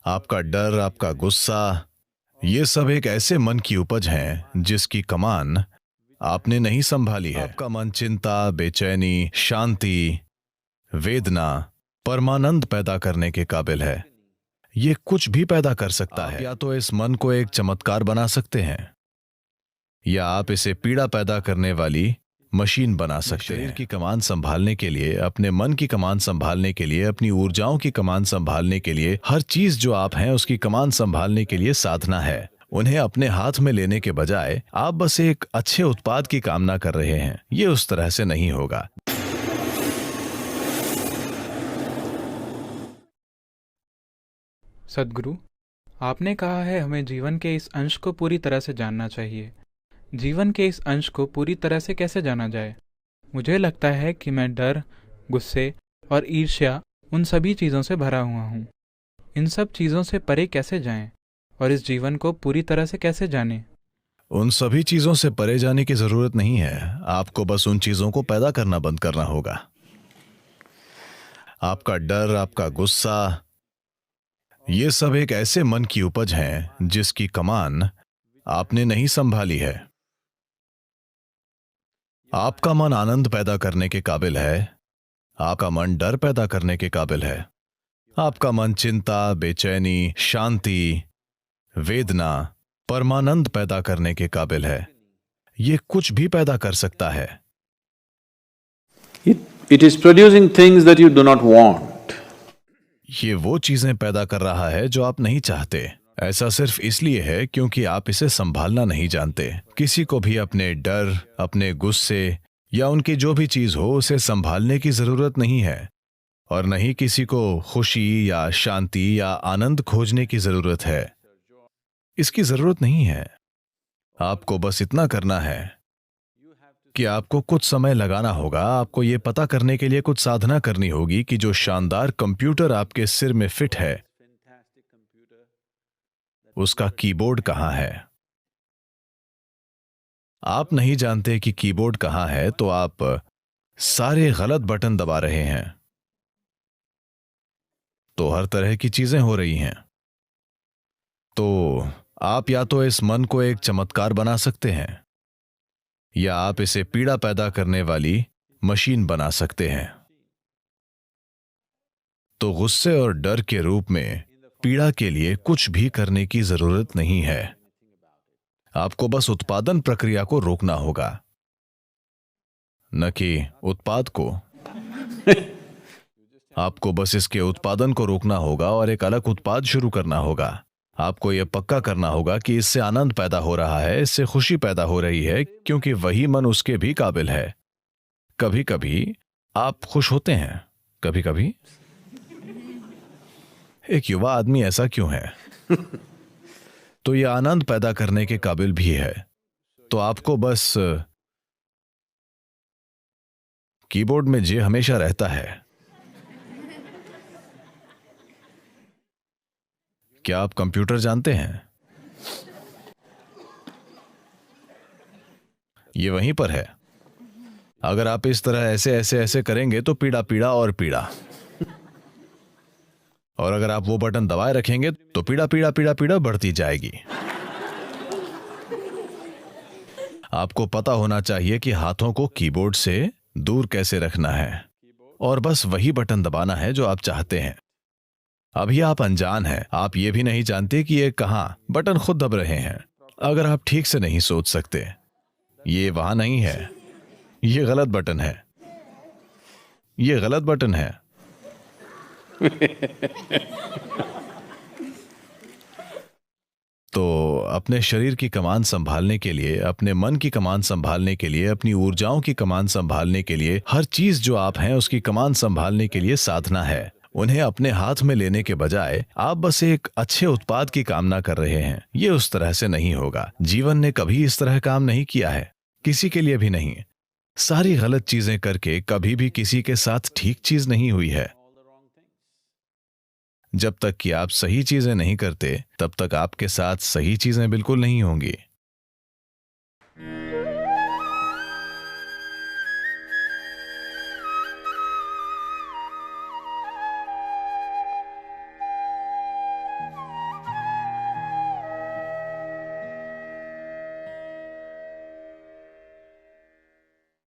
आपका डर, आपका गुस्सा, ये सब एक ऐसे मन की उपज हैं जिसकी कमान आपने नहीं संभाली है। आपका मन चिंता, बेचैनी, शांति, वेदना, परमानंद पैदा करने के काबिल है। ये कुछ भी पैदा कर सकता है। या तो इस मन को एक चमत्कार बना सकते हैं, या आप इसे पीड़ा पैदा करने वाली मशीन बना सकते हैं। शरीर की कमान संभालने के लिए, अपने मन की कमान संभालने के लिए, अपनी ऊर्जाओं की कमान संभालने के लिए, हर चीज जो आप हैं उसकी कमान संभालने के लिए साधना है। उन्हें अपने हाथ में लेने के बजाय आप बस एक अच्छे उत्पाद की कामना कर रहे हैं। ये उस तरह से नहीं होगा। सद्गुरु, आपने कहा है हमें जीवन के इस अंश को पूरी तरह से जानना चाहिए। जीवन के इस अंश को पूरी तरह से कैसे जाना जाए? मुझे लगता है कि मैं डर, गुस्से और ईर्ष्या उन सभी चीज़ों से भरा हुआ हूँ। इन सब चीज़ों से परे कैसे जाएं और इस जीवन को पूरी तरह से कैसे जानें? उन सभी चीजों से परे जाने की जरूरत नहीं है। आपको बस उन चीजों को पैदा करना बंद करना होगा। आपका डर, आपका गुस्सा, ये सब एक ऐसे मन की उपज हैं जिसकी कमान आपने नहीं संभाली है। आपका मन आनंद पैदा करने के काबिल है। आपका मन डर पैदा करने के काबिल है। आपका मन चिंता, बेचैनी, शांति, वेदना, परमानंद पैदा करने के काबिल है। ये कुछ भी पैदा कर सकता है। It is producing things that you do not want. ये वो चीजें पैदा कर रहा है जो आप नहीं चाहते। ऐसा सिर्फ इसलिए है क्योंकि आप इसे संभालना नहीं जानते। किसी को भी अपने डर, अपने गुस्से या उनकी जो भी चीज हो उसे संभालने की जरूरत नहीं है, और न ही किसी को खुशी या शांति या आनंद खोजने की जरूरत है। इसकी जरूरत नहीं है। आपको बस इतना करना है कि आपको कुछ समय लगाना होगा। आपको यह पता करने के लिए कुछ साधना करनी होगी कि जो शानदार कंप्यूटर आपके सिर में फिट है उसका कीबोर्ड कहां है। आप नहीं जानते कि कीबोर्ड कहां है तो आप सारे गलत बटन दबा रहे हैं, तो हर तरह की चीजें हो रही हैं। तो आप या तो इस मन को एक चमत्कार बना सकते हैं, या आप इसे पीड़ा पैदा करने वाली मशीन बना सकते हैं। तो गुस्से और डर के रूप में पीड़ा के लिए कुछ भी करने की जरूरत नहीं है। आपको बस उत्पादन प्रक्रिया को रोकना होगा, न कि उत्पाद को। आपको बस इसके उत्पादन को रोकना होगा और एक अलग उत्पाद शुरू करना होगा। आपको यह पक्का करना होगा कि इससे आनंद पैदा हो रहा है, इससे खुशी पैदा हो रही है, क्योंकि वही मन उसके भी काबिल है। कभी कभी आप खुश होते हैं, कभी कभी। एक युवा आदमी ऐसा क्यों है? तो यह आनंद पैदा करने के काबिल भी है। तो आपको बस कीबोर्ड में जे हमेशा रहता है। क्या आप कंप्यूटर जानते हैं? ये वहीं पर है। अगर आप इस तरह ऐसे ऐसे ऐसे करेंगे तो पीड़ा पीड़ा और पीड़ा, और अगर आप वो बटन दबाए रखेंगे तो पीड़ा पीड़ा पीड़ा पीड़ा बढ़ती जाएगी। आपको पता होना चाहिए कि हाथों को कीबोर्ड से दूर कैसे रखना है, और बस वही बटन दबाना है जो आप चाहते हैं। अभी आप अनजान हैं। आप ये भी नहीं जानते कि ये कहां बटन खुद दब रहे हैं। अगर आप ठीक से नहीं सोच सकते, ये वहां नहीं है, ये गलत बटन है, ये गलत बटन है। तो अपने शरीर की कमान संभालने के लिए, अपने मन की कमान संभालने के लिए, अपनी ऊर्जाओं की कमान संभालने के लिए, हर चीज जो आप हैं उसकी कमान संभालने के लिए साधना है। उन्हें अपने हाथ में लेने के बजाय आप बस एक अच्छे उत्पाद की कामना कर रहे हैं। ये उस तरह से नहीं होगा। जीवन ने कभी इस तरह काम नहीं किया है, किसी के लिए भी नहीं। सारी गलत चीजें करके कभी भी किसी के साथ ठीक चीज नहीं हुई है। जब तक कि आप सही चीजें नहीं करते, तब तक आपके साथ सही चीजें बिल्कुल नहीं होंगी।